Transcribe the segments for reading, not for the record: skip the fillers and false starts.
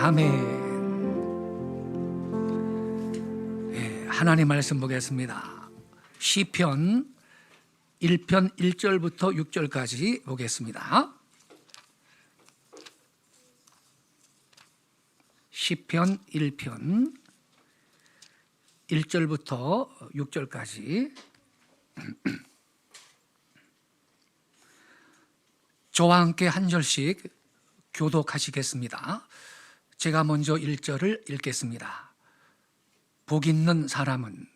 아멘. 네, 하나님 말씀 보겠습니다. 시편 1편 1절부터 6절까지 보겠습니다. 시편 1편 1절부터 6절까지 저와 함께 한 절씩 교독하시겠습니다. 제가 먼저 1절을 읽겠습니다. 복 있는 사람은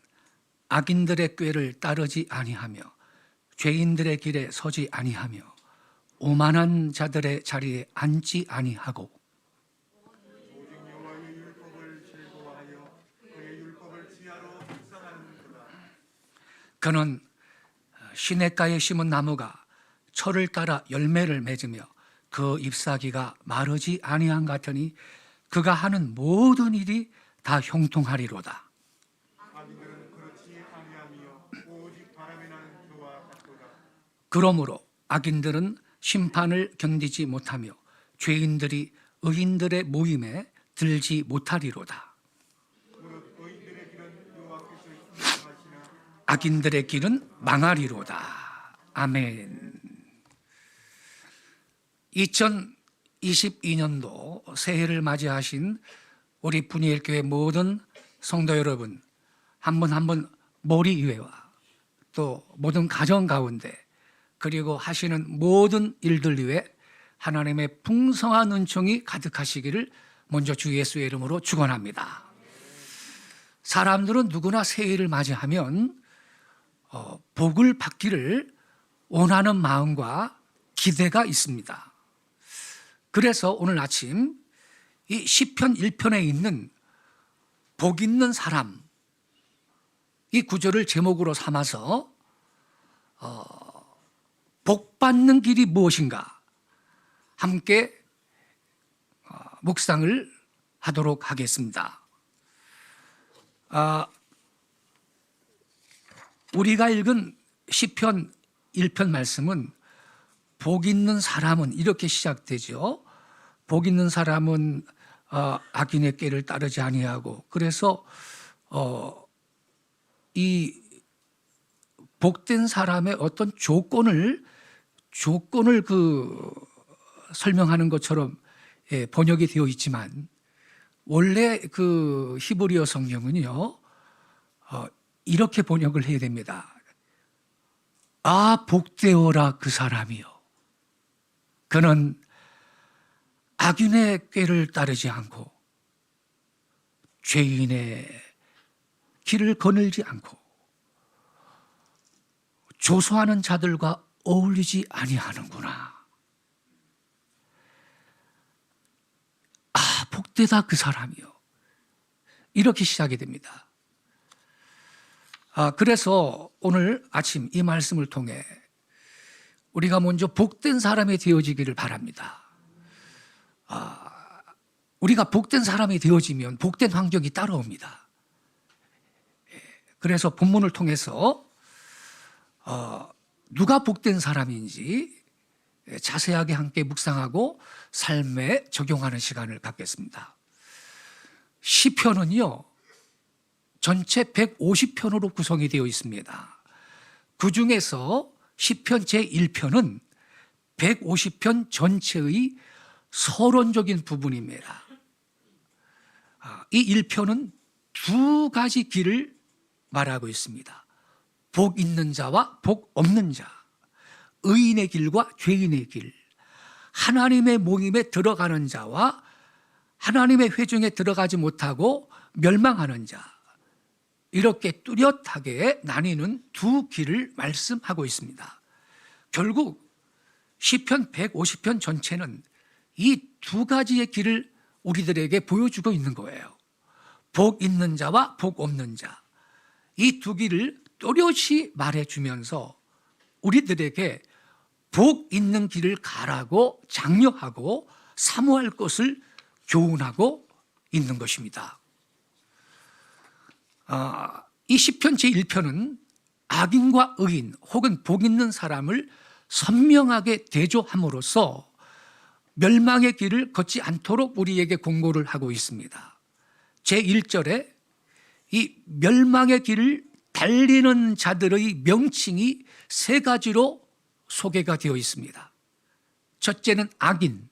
악인들의 꾀를 따르지 아니하며 죄인들의 길에 서지 아니하며 오만한 자들의 자리에 앉지 아니하고 그는 시냇가에 심은 나무가 철을 따라 열매를 맺으며 그 잎사귀가 마르지 아니한 같으니 그가 하는 모든 일이 다 형통하리로다. 그러므로 악인들은 심판을 견디지 못하며 죄인들이 의인들의 모임에 들지 못하리로다. 악인들의 길은 망하리로다. 아멘. 2022년도 새해를 맞이하신 우리 분이엘교회 모든 성도 여러분, 한 분 한 분 머리 위에와 또 모든 가정 가운데 그리고 하시는 모든 일들 위에 하나님의 풍성한 은총이 가득하시기를 먼저 주 예수의 이름으로 축원합니다. 사람들은 누구나 새해를 맞이하면 복을 받기를 원하는 마음과 기대가 있습니다. 그래서 오늘 아침 이 시편 1편에 있는 복 있는 사람, 이 구절을 제목으로 삼아서 복 받는 길이 무엇인가 함께 묵상을 하도록 하겠습니다. 우리가 읽은 시편 1편 말씀은 복 있는 사람은 이렇게 시작되죠. 복 있는 사람은 악인의 꾀를 따르지 아니하고, 그래서 이 복된 사람의 어떤 조건을 설명하는 것처럼 번역이 되어 있지만 원래 그 히브리어 성경은요 이렇게 번역을 해야 됩니다. 아, 복되어라 그 사람이요. 그는 악인의 꾀를 따르지 않고 죄인의 길을 거닐지 않고 조소하는 자들과 어울리지 아니하는구나. 아, 복되다 그 사람이요. 이렇게 시작이 됩니다. 그래서 오늘 아침 이 말씀을 통해 우리가 먼저 복된 사람이 되어지기를 바랍니다. 우리가 복된 사람이 되어지면 복된 환경이 따라옵니다. 그래서 본문을 통해서 누가 복된 사람인지 자세하게 함께 묵상하고 삶에 적용하는 시간을 갖겠습니다. 시편은요 전체 150편으로 구성이 되어 있습니다. 그 중에서 시편 제1편은 150편 전체의 서론적인 부분입니다. 이 1편은 두 가지 길을 말하고 있습니다. 복 있는 자와 복 없는 자, 의인의 길과 죄인의 길, 하나님의 모임에 들어가는 자와 하나님의 회중에 들어가지 못하고 멸망하는 자, 이렇게 뚜렷하게 나뉘는 두 길을 말씀하고 있습니다. 결국 시편 150편 전체는 이 두 가지의 길을 우리들에게 보여주고 있는 거예요. 복 있는 자와 복 없는 자, 이 두 길을 또렷이 말해주면서 우리들에게 복 있는 길을 가라고 장려하고 사모할 것을 교훈하고 있는 것입니다. 이 시편 제1편은 악인과 의인 혹은 복 있는 사람을 선명하게 대조함으로써 멸망의 길을 걷지 않도록 우리에게 공고를 하고 있습니다. 제1절에 이 멸망의 길을 달리는 자들의 명칭이 세 가지로 소개가 되어 있습니다. 첫째는 악인,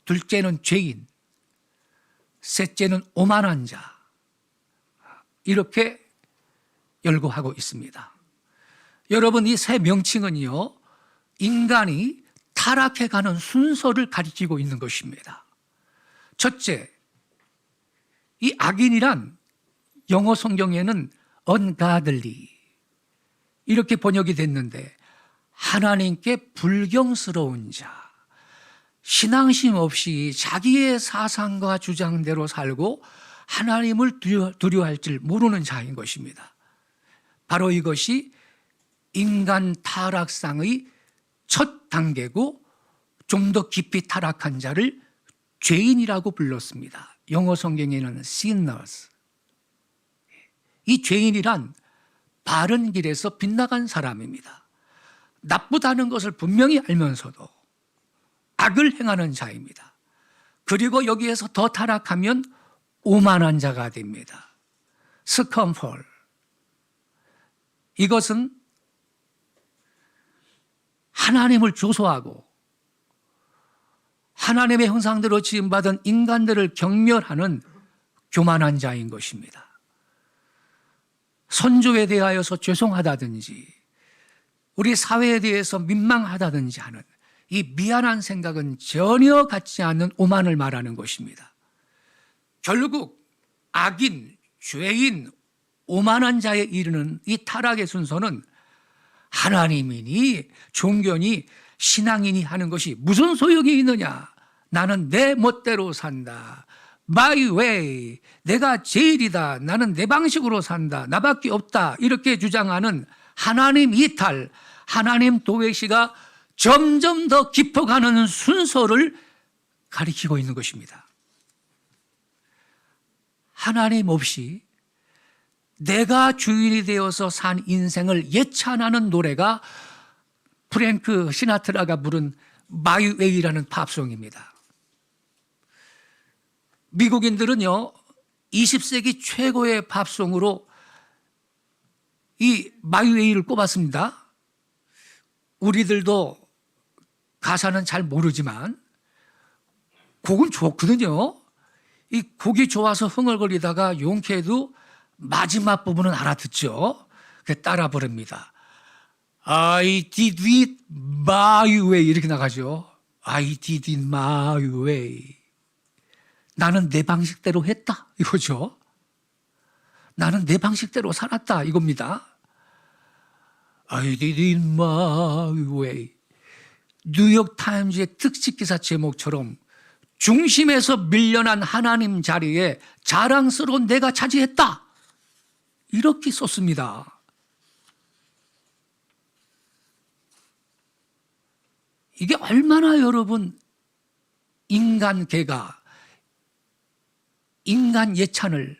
둘째는 죄인, 셋째는 오만한 자, 이렇게 열거하고 있습니다. 여러분, 이 세 명칭은요, 인간이 타락해가는 순서를 가리키고 있는 것입니다. 첫째, 이 악인이란 영어 성경에는 ungodly 이렇게 번역이 됐는데, 하나님께 불경스러운 자, 신앙심 없이 자기의 사상과 주장대로 살고 하나님을 두려워할 줄 모르는 자인 것입니다. 바로 이것이 인간 타락상의 첫 단계고, 좀 더 깊이 타락한 자를 죄인이라고 불렀습니다. 영어 성경에는 sinners. 이 죄인이란 바른 길에서 빗나간 사람입니다. 나쁘다는 것을 분명히 알면서도 악을 행하는 자입니다. 그리고 여기에서 더 타락하면 오만한 자가 됩니다. 스컴펄. 이것은 하나님을 조소하고 하나님의 형상대로 지음받은 인간들을 경멸하는 교만한 자인 것입니다. 선조에 대하여서 죄송하다든지 우리 사회에 대해서 민망하다든지 하는 이 미안한 생각은 전혀 갖지 않는 오만을 말하는 것입니다. 결국 악인, 죄인, 오만한 자에 이르는 이 타락의 순서는 하나님이니 종교니 신앙인이 하는 것이 무슨 소용이 있느냐. 나는 내 멋대로 산다. My way. 내가 제일이다. 나는 내 방식으로 산다. 나밖에 없다. 이렇게 주장하는 하나님 이탈, 하나님 도외시가 점점 더 깊어가는 순서를 가리키고 있는 것입니다. 하나님 없이 내가 주인이 되어서 산 인생을 예찬하는 노래가 프랭크 시나트라가 부른 My Way라는 팝송입니다. 미국인들은요, 20세기 최고의 팝송으로 이 My Way를 꼽았습니다. 우리들도 가사는 잘 모르지만 곡은 좋거든요. 이 곡이 좋아서 흥얼거리다가 용케도 마지막 부분은 알아듣죠. 따라 부릅니다. I did it my way 이렇게 나가죠. I did it my way. 나는 내 방식대로 했다 이거죠. 나는 내 방식대로 살았다 이겁니다. I did it my way. 뉴욕 타임즈의 특집 기사 제목처럼 중심에서 밀려난 하나님 자리에 자랑스러운 내가 차지했다. 이렇게 썼습니다. 이게 얼마나 여러분 인간계가 인간 예찬을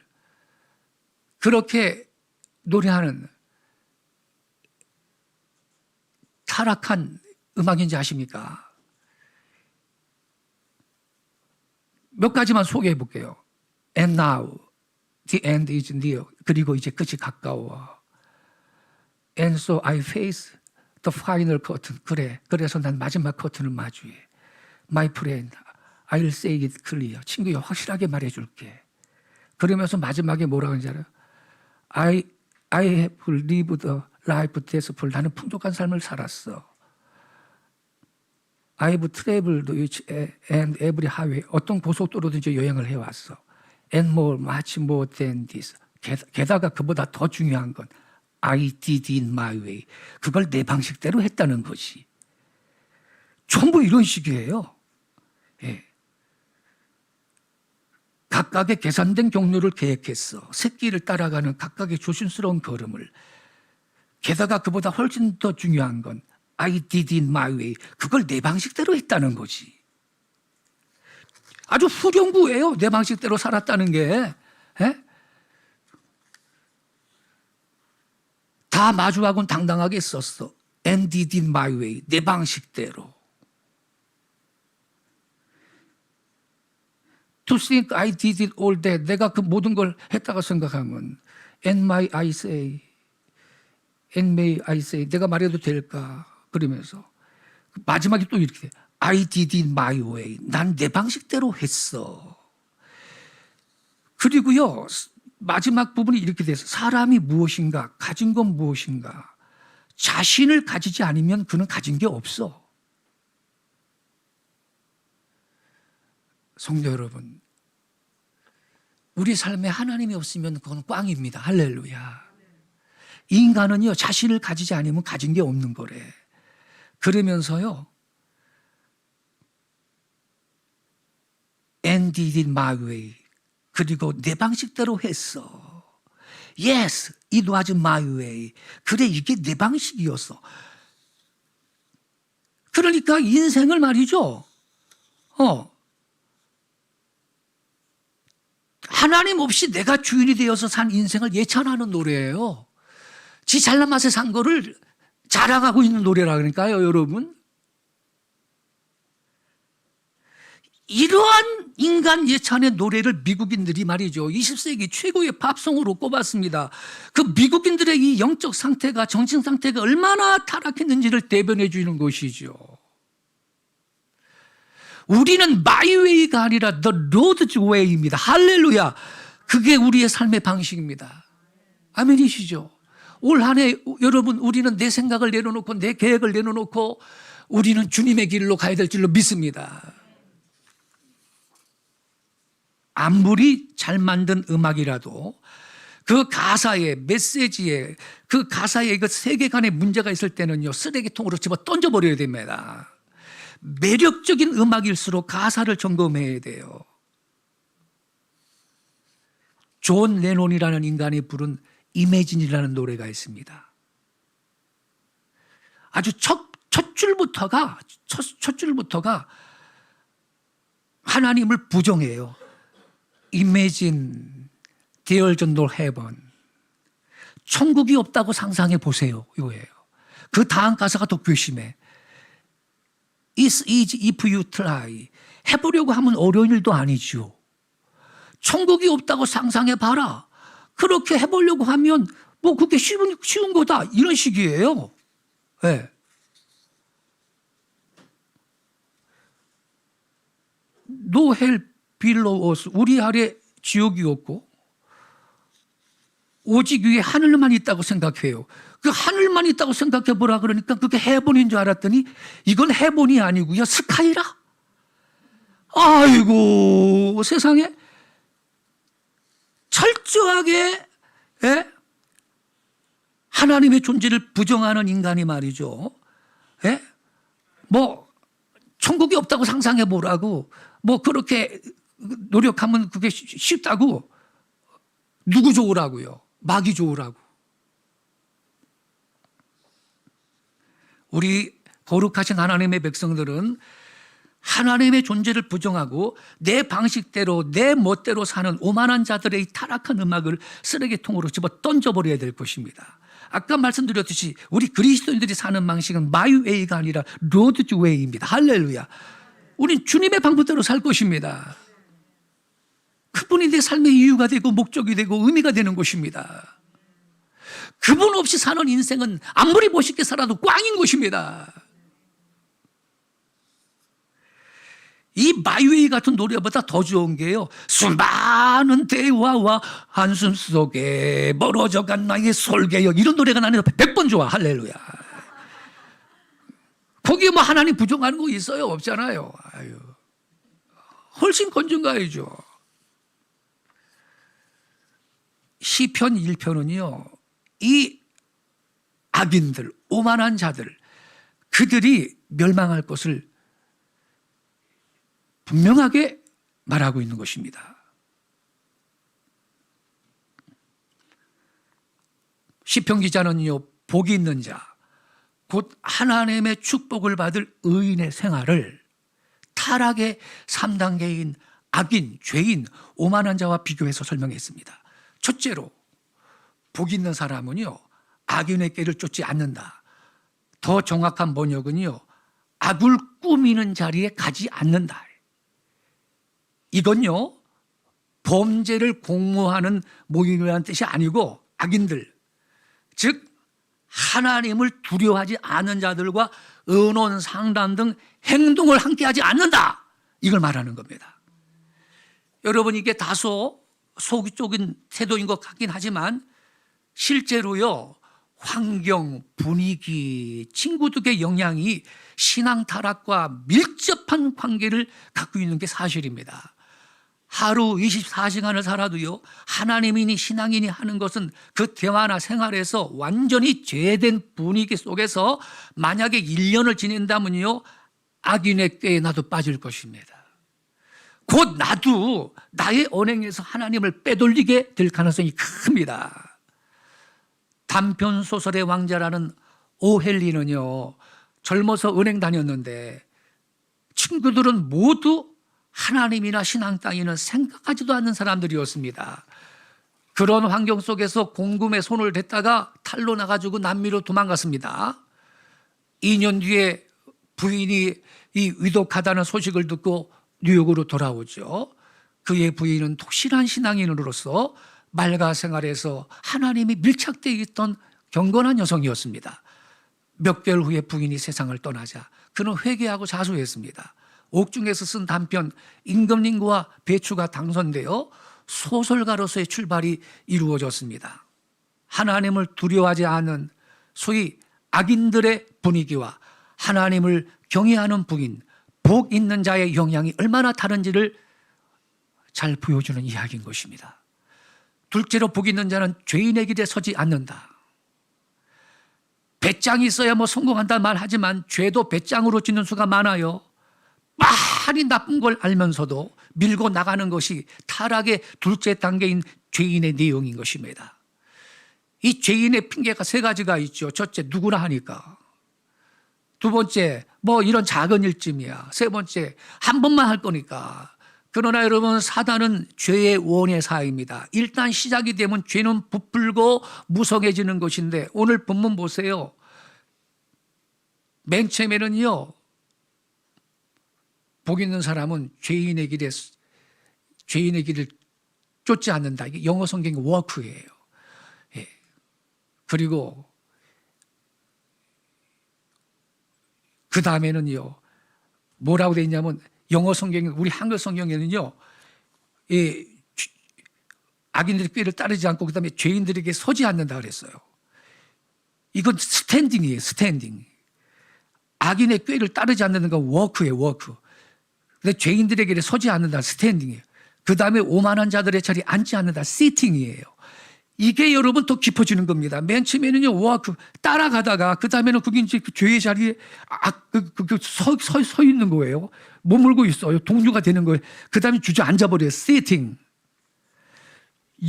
그렇게 노래하는 타락한 음악인지 아십니까? 몇 가지만 소개해 볼게요. And now the end is near. 그리고 이제 끝이 가까워. And so I face the final curtain. 그래. 그래서 난 마지막 커튼을 마주해. My friend, I'll say it clear. 친구야, 확실하게 말해줄게. 그러면서 마지막에 뭐라고 하는지 알아요? I have lived a life deathful. 나는 풍족한 삶을 살았어. I have traveled each and every highway. 어떤 고속도로든지 여행을 해왔어. And more, much more than this. 게다가 그보다 더 중요한 건 I did it my way. 그걸 내 방식대로 했다는 거지. 전부 이런 식이에요. 예. 각각의 계산된 경로를 계획했어. 새끼를 따라가는 각각의 조심스러운 걸음을. 게다가 그보다 훨씬 더 중요한 건 I did it my way. 그걸 내 방식대로 했다는 거지. 아주 후렴구예요. 내 방식대로 살았다는 게. 예? 다 마주하고는 당당하게 썼어. And did it my way. 내 방식대로. to think I did it all that. 내가 그 모든 걸 했다고 생각하면 and may I say, 내가 말해도 될까? 그러면서 마지막에 또 이렇게 돼. I did it my way. 난 내 방식대로 했어. 그리고요, 마지막 부분이 이렇게 돼서 사람이 무엇인가, 가진 건 무엇인가. 자신을 가지지 않으면 그는 가진 게 없어. 성도 여러분, 우리 삶에 하나님이 없으면 그건 꽝입니다. 할렐루야. 인간은요, 자신을 가지지 않으면 가진 게 없는 거래. 그러면서요, and did it my way. 그리고 내 방식대로 했어. Yes, it was my way. 그래, 이게 내 방식이었어. 그러니까 인생을 말이죠. 하나님 없이 내가 주인이 되어서 산 인생을 예찬하는 노래예요. 지 잘난 맛에 산 거를 자랑하고 있는 노래라 그러니까요, 여러분. 이러한 인간 예찬의 노래를 미국인들이 말이죠, 20세기 최고의 팝송으로 꼽았습니다. 그 미국인들의 이 영적 상태가, 정신 상태가 얼마나 타락했는지를 대변해 주는 것이죠. 우리는 my way가 아니라 the Lord's way입니다. 할렐루야. 그게 우리의 삶의 방식입니다. 아멘이시죠? 올 한 해 여러분, 우리는 내 생각을 내려놓고 내 계획을 내려놓고 우리는 주님의 길로 가야 될 줄로 믿습니다. 아무리 잘 만든 음악이라도 그 가사에, 메시지에, 그 가사에 그 세계관에 문제가 있을 때는요, 쓰레기통으로 집어 던져버려야 됩니다. 매력적인 음악일수록 가사를 점검해야 돼요. 존 레논이라는 인간이 부른 이매진이라는 노래가 있습니다. 아주 첫 줄부터가 하나님을 부정해요. Imagine there's no heaven. 천국이 없다고 상상해 보세요. 이거예요. 그 다음 가사가 더 괘씸해. It's easy if you try. 해보려고 하면 어려운 일도 아니죠. 천국이 없다고 상상해 봐라. 그렇게 해보려고 하면 뭐 그게 쉬운 거다. 이런 식이에요. 네. No hell below us. 우리 아래 지옥이 없고 오직 위에 하늘만 있다고 생각해요. 그 하늘만 있다고 생각해 보라 그러니까 그게 해본인 줄 알았더니 이건 해본이 아니고요, 스카이라. 아이고, 세상에 철저하게 하나님의 존재를 부정하는 인간이 말이죠. 뭐 천국이 없다고 상상해 보라고, 뭐 그렇게 노력하면 그게 쉽다고, 누구 좋으라고요? 마귀 좋으라고. 우리 거룩하신 하나님의 백성들은 하나님의 존재를 부정하고 내 방식대로 내 멋대로 사는 오만한 자들의 이 타락한 음악을 쓰레기통으로 집어 던져버려야 될 것입니다. 아까 말씀드렸듯이 우리 그리스도인들이 사는 방식은 my way가 아니라 Lord's way입니다. 할렐루야. 우린 주님의 방법대로 살 것입니다. 그분이 내 삶의 이유가 되고 목적이 되고 의미가 되는 것입니다. 그분 없이 사는 인생은 아무리 멋있게 살아도 꽝인 것입니다. 이 마이웨이 같은 노래보다 더 좋은 게요, 수많은 대화와 한숨 속에 멀어져간 나의 솔개역, 이런 노래가 나는 100번 좋아. 할렐루야. 거기에 뭐 하나님 부정하는 거 있어요? 없잖아요. 아유, 훨씬 건전가이죠. 시편 1편은요 이 악인들, 오만한 자들, 그들이 멸망할 것을 분명하게 말하고 있는 것입니다. 시편 기자는요, 복이 있는 자, 곧 하나님의 축복을 받을 의인의 생활을 타락의 3단계인 악인, 죄인, 오만한 자와 비교해서 설명했습니다. 첫째로, 복 있는 사람은요, 악인의 길을 쫓지 않는다. 더 정확한 번역은요, 악을 꾸미는 자리에 가지 않는다. 이건요, 범죄를 공모하는 모임이라는 뜻이 아니고 악인들, 즉 하나님을 두려워하지 않는 자들과 의논, 상담 등 행동을 함께하지 않는다, 이걸 말하는 겁니다. 여러분, 이게 다소 소극적인 태도인 것 같긴 하지만 실제로요, 환경, 분위기, 친구들의 영향이 신앙 타락과 밀접한 관계를 갖고 있는 게 사실입니다. 하루 24시간을 살아도요, 하나님이니 신앙인이 하는 것은 그 대화나 생활에서 완전히 죄된 분위기 속에서 만약에 1년을 지낸다면요, 악인의 꾀에 나도 빠질 것입니다. 곧 나도 나의 언행에서 하나님을 빼돌리게 될 가능성이 큽니다. 단편 소설의 왕자라는 오헬리는요, 젊어서 은행 다녔는데 친구들은 모두 하나님이나 신앙 따위는 생각하지도 않는 사람들이었습니다. 그런 환경 속에서 공금에 손을 댔다가 탈로 나가지고 남미로 도망갔습니다. 2년 뒤에 부인이 이 위독하다는 소식을 듣고 뉴욕으로 돌아오죠. 그의 부인은 독실한 신앙인으로서 말가 생활에서 하나님이 밀착되어 있던 경건한 여성이었습니다. 몇 개월 후에 부인이 세상을 떠나자 그는 회개하고 자수했습니다. 옥중에서 쓴 단편 임금님과 배추가 당선되어 소설가로서의 출발이 이루어졌습니다. 하나님을 두려워하지 않은 소위 악인들의 분위기와 하나님을 경외하는 부인, 복 있는 자의 영향이 얼마나 다른지를 잘 보여주는 이야기인 것입니다. 둘째로, 복 있는 자는 죄인의 길에 서지 않는다. 배짱이 있어야 뭐 성공한다는 말 하지만 죄도 배짱으로 짓는 수가 많아요. 많이 나쁜 걸 알면서도 밀고 나가는 것이 타락의 둘째 단계인 죄인의 내용인 것입니다. 이 죄인의 핑계가 세 가지가 있죠. 첫째, 누구나 하니까. 두 번째, 뭐 이런 작은 일쯤이야. 세 번째, 한 번만 할 거니까. 그러나 여러분, 사단은 죄의 원회사입니다. 일단 시작이 되면 죄는 부풀고 무성해지는 것인데, 오늘 본문 보세요. 맨 처음에는요, 복 있는 사람은 죄인의 길을 쫓지 않는다. 이게 영어 성경의 워크예요. 예. 그리고 그 다음에는요, 뭐라고 되어 있냐면, 영어 성경, 우리 한글 성경에는요, 악인들의 꾀를 따르지 않고 그 다음에 죄인들에게 서지 않는다 그랬어요. 이건 스탠딩이에요, 스탠딩. 악인의 꾀를 따르지 않는 건 워크예요, 워크. 근데 죄인들에게 서지 않는다, 스탠딩이에요. 그 다음에 오만한 자들의 자리에 앉지 않는다, 시팅이에요. 이게 여러분 더 깊어지는 겁니다. 맨 처음에는요, 워크, 따라가다가 그 다음에는 그게 이제 그 죄의 자리에 서 있는 거예요. 머물고 있어요. 동료가 되는 거예요. 그 다음에 주저앉아버려요, 시팅.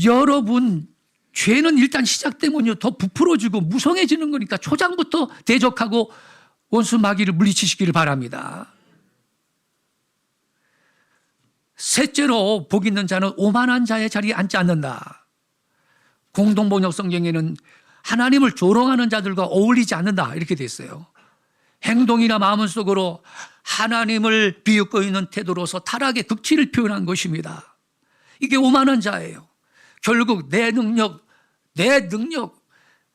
여러분, 죄는 일단 시작되면요, 더 부풀어지고 무성해지는 거니까 초장부터 대적하고 원수 마귀를 물리치시기를 바랍니다. 셋째로, 복 있는 자는 오만한 자의 자리에 앉지 않는다. 공동번역 성경에는 하나님을 조롱하는 자들과 어울리지 않는다, 이렇게 돼 있어요. 행동이나 마음 속으로 하나님을 비웃고 있는 태도로서 타락의 극치를 표현한 것입니다. 이게 오만한 자예요. 결국 내 능력,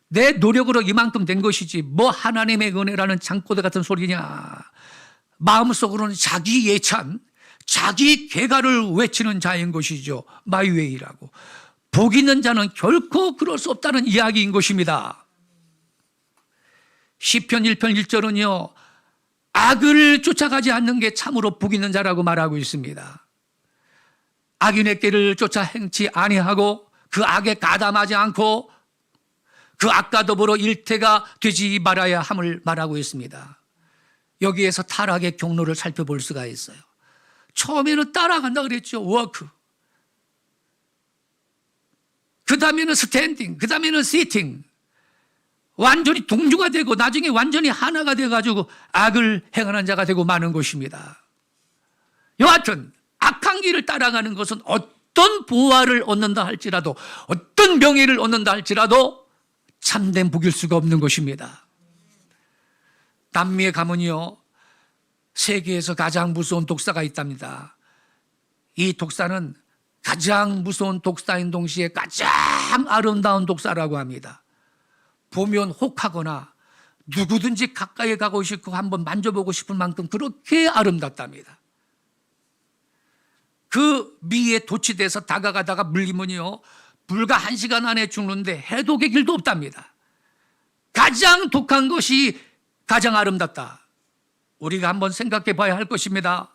내 노력으로 이만큼 된 것이지 뭐 하나님의 은혜라는 장꼬대 같은 소리냐. 마음속으로는 자기 예찬, 자기 개가를 외치는 자인 것이죠. 마이웨이라고. 복 있는 자는 결코 그럴 수 없다는 이야기인 것입니다. 시편 1편 1절은요, 악을 쫓아가지 않는 게 참으로 복 있는 자라고 말하고 있습니다. 악인의 길을 쫓아 행치 아니하고 그 악에 가담하지 않고 그 악과 더불어 일태가 되지 말아야 함을 말하고 있습니다. 여기에서 타락의 경로를 살펴볼 수가 있어요. 처음에는 따라간다 그랬죠. 워크. 그 다음에는 스탠딩. 그 다음에는 시팅. 완전히 동조가 되고 나중에 완전히 하나가 돼가지고 악을 행하는 자가 되고 마는 것입니다. 여하튼 악한 길을 따라가는 것은 어떤 보화를 얻는다 할지라도, 어떤 명예를 얻는다 할지라도 참된 복일 수가 없는 것입니다. 남미에 가면요, 세계에서 가장 무서운 독사가 있답니다. 이 독사는 가장 무서운 독사인 동시에 가장 아름다운 독사라고 합니다. 보면 혹하거나 누구든지 가까이 가고 싶고 한번 만져보고 싶을 만큼 그렇게 아름답답니다. 그 미에 도취돼서 다가가다가 물리면요, 불과 1시간 안에 죽는데 해독의 길도 없답니다. 가장 독한 것이 가장 아름답다. 우리가 한번 생각해 봐야 할 것입니다.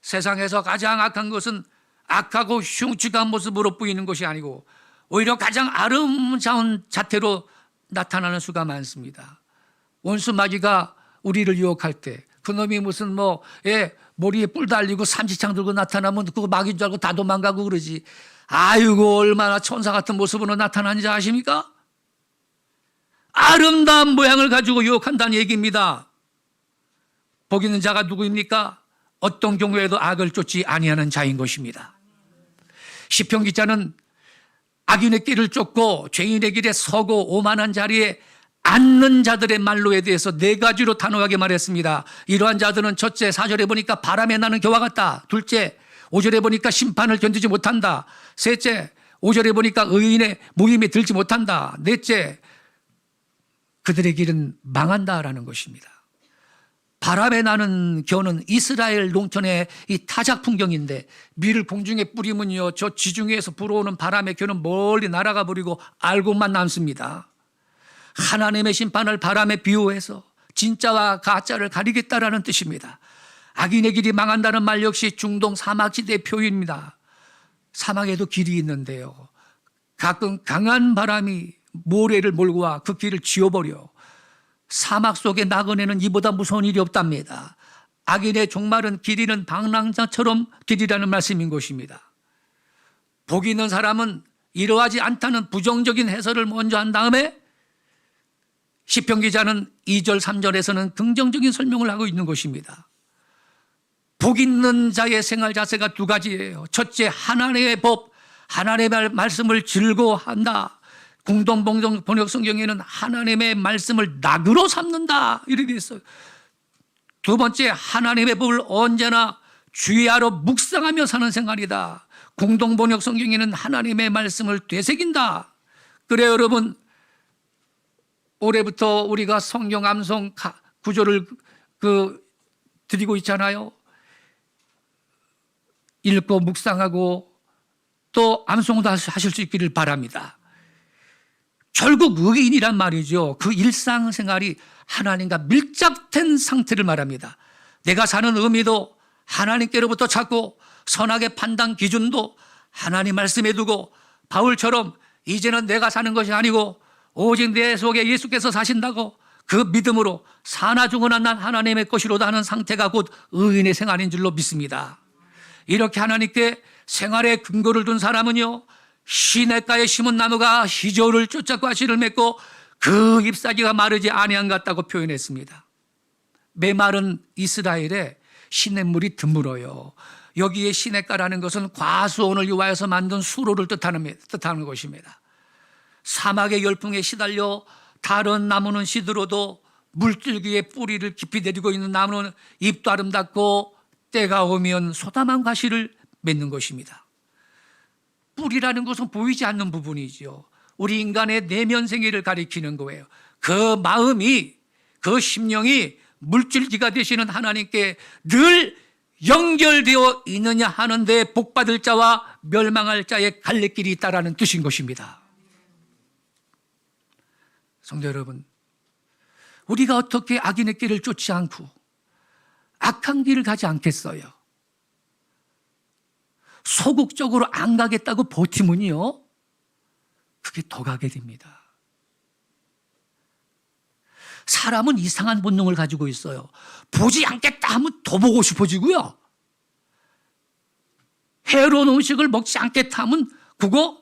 세상에서 가장 악한 것은 악하고 흉측한 모습으로 보이는 것이 아니고 오히려 가장 아름다운 자태로 나타나는 수가 많습니다. 원수 마귀가 우리를 유혹할 때 그놈이 무슨 머리에 뿔 달리고 삼지창 들고 나타나면 그거 마귀인 줄 알고 다 도망가고 그러지. 아이고 얼마나 천사 같은 모습으로 나타나는지 아십니까? 아름다운 모양을 가지고 유혹한다는 얘기입니다. 복 있는 자가 누구입니까? 어떤 경우에도 악을 쫓지 아니하는 자인 것입니다. 시편 기자는 악인의 길을 쫓고 죄인의 길에 서고 오만한 자리에 앉는 자들의 말로에 대해서 4가지로 단호하게 말했습니다. 이러한 자들은 첫째 4절에 보니까 바람에 나는 겨와 같다. 둘째 5절에 보니까 심판을 견디지 못한다. 셋째 5절에 보니까 의인의 모임에 들지 못한다. 넷째 그들의 길은 망한다라는 것입니다. 바람에 나는 겨는 이스라엘 농촌의 이 타작 풍경인데 밀을 공중에 뿌리면요 저 지중해에서 불어오는 바람의 겨는 멀리 날아가 버리고 알곡만 남습니다. 하나님의 심판을 바람에 비유해서 진짜와 가짜를 가리겠다라는 뜻입니다. 악인의 길이 망한다는 말 역시 중동 사막지대의 표현입니다. 사막에도 길이 있는데요, 가끔 강한 바람이 모래를 몰고 와 그 길을 지워버려. 사막 속에 나그네는 이보다 무서운 일이 없답니다. 악인의 종말은 길이는 방랑자처럼 길이라는 말씀인 것입니다. 복 있는 사람은 이러하지 않다는 부정적인 해설을 먼저 한 다음에 시편 기자는 2절 3절에서는 긍정적인 설명을 하고 있는 것입니다. 복 있는 자의 생활 자세가 2가지예요. 첫째 하나님의 법, 하나님의 말씀을 즐거워한다. 공동 번역 성경에는 하나님의 말씀을 낙으로 삼는다 이렇게 있어요. 2번째 하나님의 법을 언제나 주의하러 묵상하며 사는 생활이다. 공동 번역 성경에는 하나님의 말씀을 되새긴다. 그래요 여러분, 올해부터 우리가 성경 암송 구조를 드리고 있잖아요. 읽고 묵상하고 또 암송도 하실 수 있기를 바랍니다. 결국 의인이란 말이죠. 그 일상생활이 하나님과 밀접된 상태를 말합니다. 내가 사는 의미도 하나님께로부터 찾고 선악의 판단 기준도 하나님 말씀에 두고 바울처럼 이제는 내가 사는 것이 아니고 오직 내 속에 예수께서 사신다고 그 믿음으로 사나 죽으나 난 하나님의 것이로다 하는 상태가 곧 의인의 생활인 줄로 믿습니다. 이렇게 하나님께 생활의 근거를 둔 사람은요, 시냇가에 심은 나무가 희저를 쫓아과 씨를 맺고 그 잎사귀가 마르지 아니한 것 같다고 표현했습니다. 메마른 이스라엘에 시냇물이 드물어요. 여기에 시냇가라는 것은 과수원을 유화해서 만든 수로를 뜻하는 것입니다. 사막의 열풍에 시달려 다른 나무는 시들어도 물줄기에 뿌리를 깊이 내리고 있는 나무는 잎도 아름답고 때가 오면 소담한 가시를 맺는 것입니다. 뿌리라는 것은 보이지 않는 부분이죠. 우리 인간의 내면 세계를 가리키는 거예요. 그 마음이, 그 심령이 물줄기가 되시는 하나님께 늘 연결되어 있느냐 하는데 복받을 자와 멸망할 자의 갈래길이 있다라는 뜻인 것입니다. 성도 여러분, 우리가 어떻게 악인의 길을 쫓지 않고 악한 길을 가지 않겠어요? 소극적으로 안 가겠다고 버티면요, 그게 더 가게 됩니다. 사람은 이상한 본능을 가지고 있어요. 보지 않겠다 하면 더 보고 싶어지고요, 해로운 음식을 먹지 않겠다 하면 그거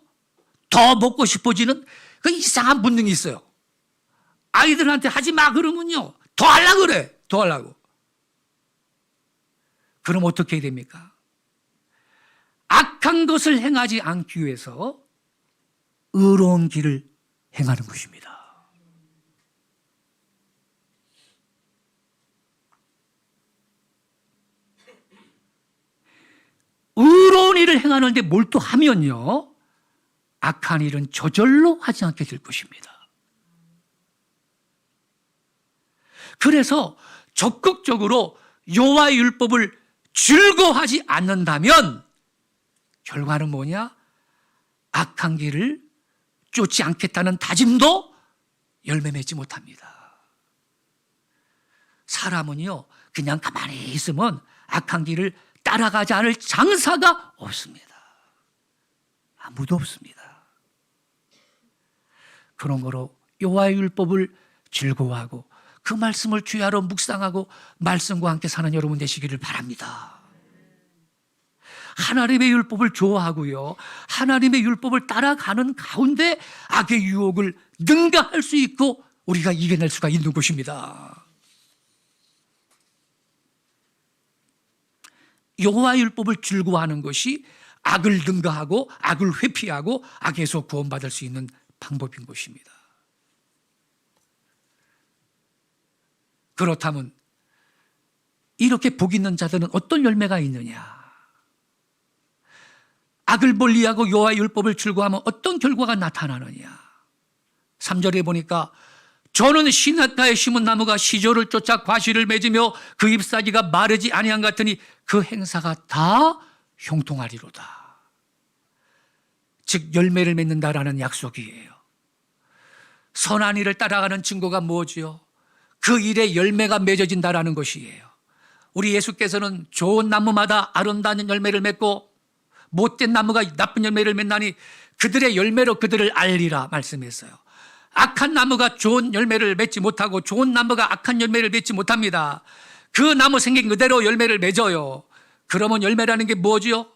더 먹고 싶어지는 그 이상한 본능이 있어요. 아이들한테 하지 마 그러면요, 더 하려고 그래. 더 하려고. 그럼 어떻게 해야 됩니까? 악한 것을 행하지 않기 위해서 의로운 길을 행하는 것입니다. 의로운 일을 행하는데 몰두하면요, 악한 일은 저절로 하지 않게 될 것입니다. 그래서 적극적으로 여호와의 율법을 즐거워하지 않는다면 결과는 뭐냐? 악한 길을 쫓지 않겠다는 다짐도 열매 맺지 못합니다. 사람은요, 그냥 가만히 있으면 악한 길을 따라가지 않을 장사가 없습니다. 아무도 없습니다. 그런 거로 여호와의 율법을 즐거워하고 그 말씀을 주야로 묵상하고 말씀과 함께 사는 여러분 되시기를 바랍니다. 하나님의 율법을 좋아하고요, 하나님의 율법을 따라가는 가운데 악의 유혹을 능가할 수 있고 우리가 이겨낼 수가 있는 것입니다. 여호와의 율법을 즐거워하는 것이 악을 능가하고 악을 회피하고 악에서 구원받을 수 있는 방법인 것입니다. 그렇다면 이렇게 복 있는 자들은 어떤 열매가 있느냐? 악을 멀리하고 여호와의 율법을 즐거워하면 어떤 결과가 나타나느냐? 3절에 보니까 저는 시냇가에 심은 나무가 시조를 쫓아 과실을 맺으며 그 잎사귀가 마르지 아니한 같으니 그 행사가 다 형통하리로다. 즉 열매를 맺는다라는 약속이에요. 선한 일을 따라가는 증거가 뭐지요? 그 일에 열매가 맺어진다라는 것이에요. 우리 예수께서는 좋은 나무마다 아름다운 열매를 맺고 못된 나무가 나쁜 열매를 맺나니 그들의 열매로 그들을 알리라 말씀했어요. 악한 나무가 좋은 열매를 맺지 못하고 좋은 나무가 악한 열매를 맺지 못합니다. 그 나무 생긴 그대로 열매를 맺어요. 그러면 열매라는 게 뭐지요?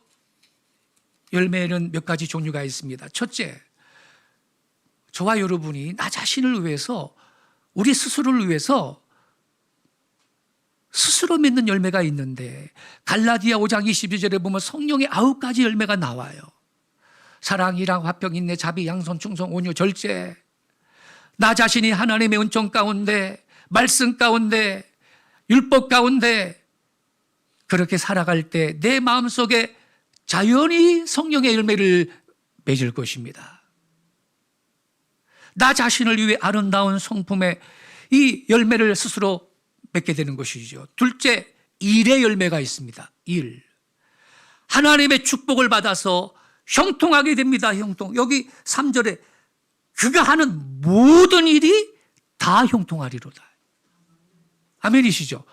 열매는 몇 가지 종류가 있습니다. 첫째, 저와 여러분이 나 자신을 위해서, 우리 스스로를 위해서 스스로 맺는 열매가 있는데 갈라디아 5장 22절에 보면 성령의 9가지 열매가 나와요. 사랑이랑 화평, 인내, 자비, 양선, 충성, 온유, 절제. 나 자신이 하나님의 은총 가운데, 말씀 가운데, 율법 가운데 그렇게 살아갈 때 내 마음속에 자연히 성령의 열매를 맺을 것입니다. 나 자신을 위해 아름다운 성품의 이 열매를 스스로 맺게 되는 것이죠. 둘째, 일의 열매가 있습니다. 일. 하나님의 축복을 받아서 형통하게 됩니다. 형통. 여기 3절에 그가 하는 모든 일이 다 형통하리로다. 아멘이시죠?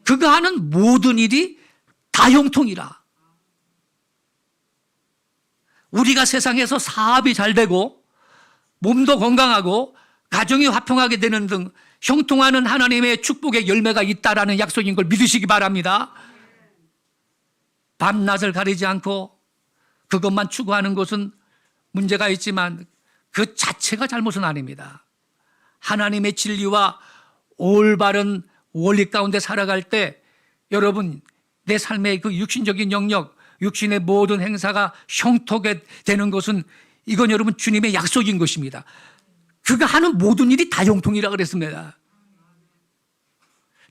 그가 하는 모든 일이 다 형통이라. 우리가 세상에서 사업이 잘 되고 몸도 건강하고 가정이 화평하게 되는 등 형통하는 하나님의 축복의 열매가 있다라는 약속인 걸 믿으시기 바랍니다. 밤낮을 가리지 않고 그것만 추구하는 것은 문제가 있지만 그 자체가 잘못은 아닙니다. 하나님의 진리와 올바른 원리 가운데 살아갈 때 여러분 내 삶의 그 육신적인 영역, 육신의 모든 행사가 형통하게 되는 것은 이건 여러분 주님의 약속인 것입니다. 그가 하는 모든 일이 다 형통이라 그랬습니다.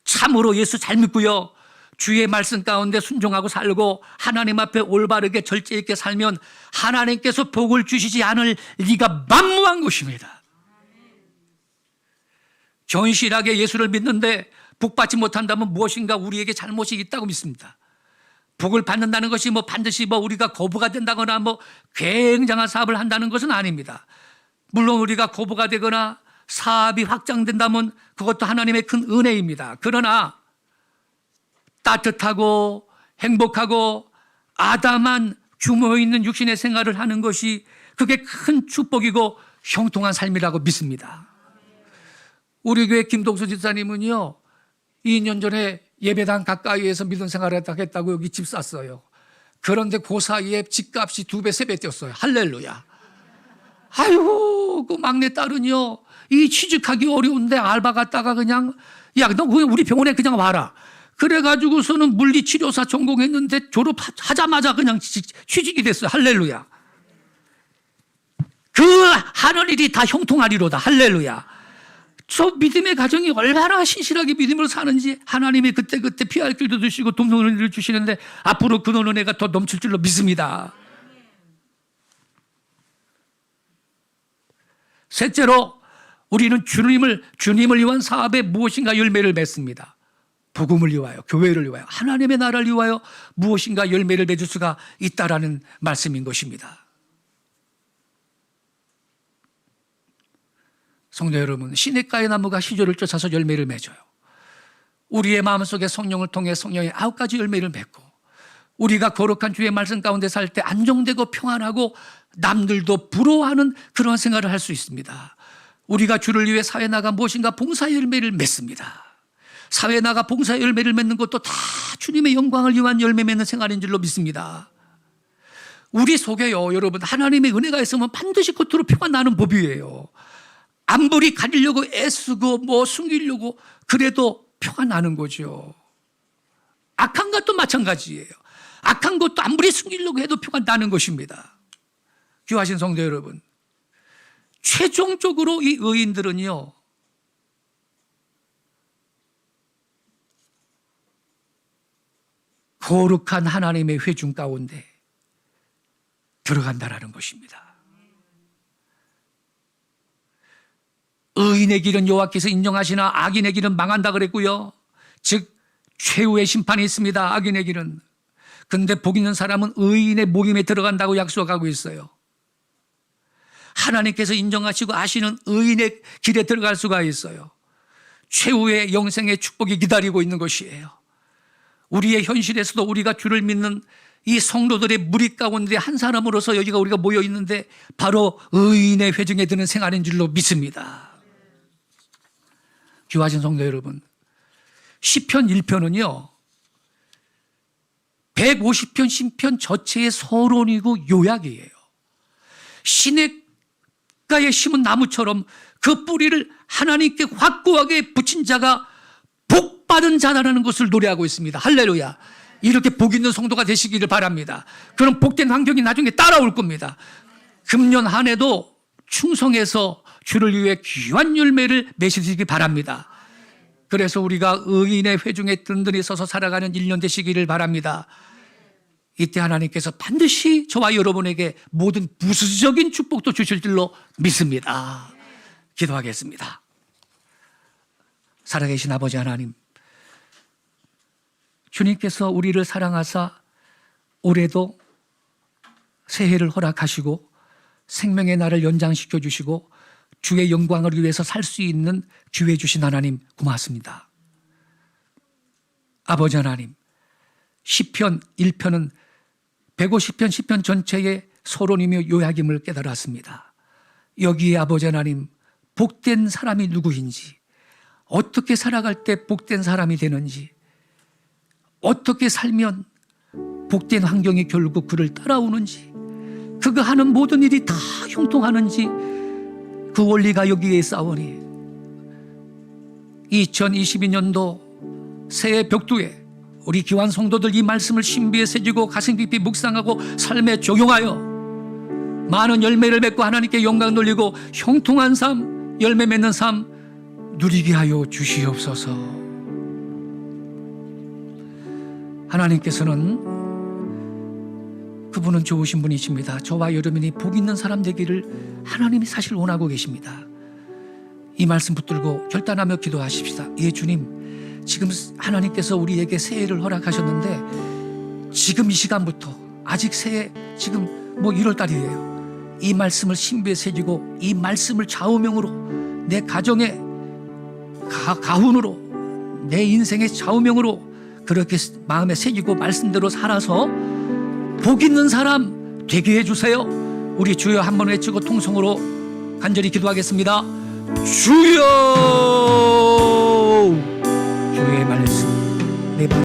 참으로 예수 잘 믿고요, 주의 말씀 가운데 순종하고 살고 하나님 앞에 올바르게 절제 있게 살면 하나님께서 복을 주시지 않을 리가 만무한 것입니다. 견실하게 예수를 믿는데 복받지 못한다면 무엇인가 우리에게 잘못이 있다고 믿습니다. 복을 받는다는 것이 반드시 우리가 거부가 된다거나 굉장한 사업을 한다는 것은 아닙니다. 물론 우리가 거부가 되거나 사업이 확장된다면 그것도 하나님의 큰 은혜입니다. 그러나 따뜻하고 행복하고 아담한 규모 있는 육신의 생활을 하는 것이 그게 큰 축복이고 형통한 삶이라고 믿습니다. 우리 교회 김동수 집사님은요 2년 전에 예배당 가까이에서 믿음 생활을 하겠다고 여기 집 샀어요. 그런데 그 사이에 집값이 2배, 3배 뛰었어요. 할렐루야. 아이고, 그 막내 딸은요, 이 취직하기 어려운데 알바 갔다가 그냥, 야, 너 우리 병원에 그냥 와라. 그래가지고서는 물리치료사 전공했는데 졸업하자마자 그냥 취직이 됐어요. 할렐루야. 그 하는 일이 다 형통하리로다. 할렐루야. 저 믿음의 가정이 얼마나 신실하게 믿음으로 사는지 하나님이 그때그때 피할 길도 주시고 돕는 은혜를 주시는데 앞으로 그 은혜가 더 넘칠 줄로 믿습니다. 셋째로 우리는 주님을 위한 사업에 무엇인가 열매를 맺습니다. 복음을 위하여, 교회를 위하여, 하나님의 나라를 위하여 무엇인가 열매를 맺을 수가 있다라는 말씀인 것입니다. 성도 여러분, 시냇가의 나무가 시절을 쫓아서 열매를 맺어요. 우리의 마음속에 성령을 통해 성령의 9가지 열매를 맺고 우리가 거룩한 주의 말씀 가운데 살 때 안정되고 평안하고 남들도 부러워하는 그런 생활을 할 수 있습니다. 우리가 주를 위해 사회 나가 무엇인가 봉사의 열매를 맺습니다. 사회 나가 봉사의 열매를 맺는 것도 다 주님의 영광을 위한 열매 맺는 생활인 줄로 믿습니다. 우리 속에요, 여러분, 하나님의 은혜가 있으면 반드시 겉으로 표가 나는 법이에요. 아무리 가리려고 애쓰고 숨기려고 그래도 표가 나는 거죠. 악한 것도 마찬가지예요. 악한 것도 아무리 숨기려고 해도 표가 나는 것입니다. 귀하신 성도 여러분, 최종적으로 이 의인들은요, 거룩한 하나님의 회중 가운데 들어간다라는 것입니다. 의인의 길은 여호와께서 인정하시나 악인의 길은 망한다 그랬고요. 즉 최후의 심판이 있습니다. 악인의 길은. 근데 복 있는 사람은 의인의 모임에 들어간다고 약속하고 있어요. 하나님께서 인정하시고 아시는 의인의 길에 들어갈 수가 있어요. 최후의 영생의 축복이 기다리고 있는 것이에요. 우리의 현실에서도 우리가 주를 믿는 이 성도들의 무리 가운데 한 사람으로서 여기가 우리가 모여 있는데 바로 의인의 회중에 드는 생활인 줄로 믿습니다. 귀하신 성도 여러분, 시편 1편은요 150편 시편 전체의 서론이고 요약이에요. 시냇가에 심은 나무처럼 그 뿌리를 하나님께 확고하게 붙인 자가 복받은 자라는 것을 노래하고 있습니다. 할렐루야. 이렇게 복 있는 성도가 되시기를 바랍니다. 그럼 복된 환경이 나중에 따라올 겁니다. 금년 한 해도 충성해서 주를 위해 귀한 열매를 맺으시기 바랍니다. 그래서 우리가 의인의 회중에 든든히 서서 살아가는 1년 되시기를 바랍니다. 이때 하나님께서 반드시 저와 여러분에게 모든 부수적인 축복도 주실 줄로 믿습니다. 기도하겠습니다. 살아계신 아버지 하나님, 주님께서 우리를 사랑하사 올해도 새해를 허락하시고 생명의 날을 연장시켜 주시고 주의 영광을 위해서 살 수 있는 기회 주신 하나님 고맙습니다. 아버지 하나님, 시편 1편은 150편 시편 전체의 서론이며 요약임을 깨달았습니다. 여기에 아버지 하나님, 복된 사람이 누구인지, 어떻게 살아갈 때 복된 사람이 되는지, 어떻게 살면 복된 환경이 결국 그를 따라오는지, 그가 하는 모든 일이 다 형통하는지 그 원리가 여기에 있사오니 2022년도 새해 벽두에 우리 귀한 성도들 이 말씀을 신비에 새기고 가슴 깊이 묵상하고 삶에 적용하여 많은 열매를 맺고 하나님께 영광 돌리고 형통한 삶, 열매 맺는 삶 누리게 하여 주시옵소서. 하나님께서는 그분은 좋으신 분이십니다. 저와 여러분이 복 있는 사람 되기를 하나님이 사실 원하고 계십니다. 이 말씀 붙들고 결단하며 기도하십시다. 예, 주님, 지금 하나님께서 우리에게 새해를 허락하셨는데 지금 이 시간부터 아직 새해 지금 1월 달이에요. 이 말씀을 신비에 새기고 이 말씀을 좌우명으로 내 가정의 가훈으로 내 인생의 좌우명으로 그렇게 마음에 새기고 말씀대로 살아서 복 있는 사람 되게 해주세요. 우리 주여 한번 외치고 통성으로 간절히 기도하겠습니다. 주여, 주의 말씀 내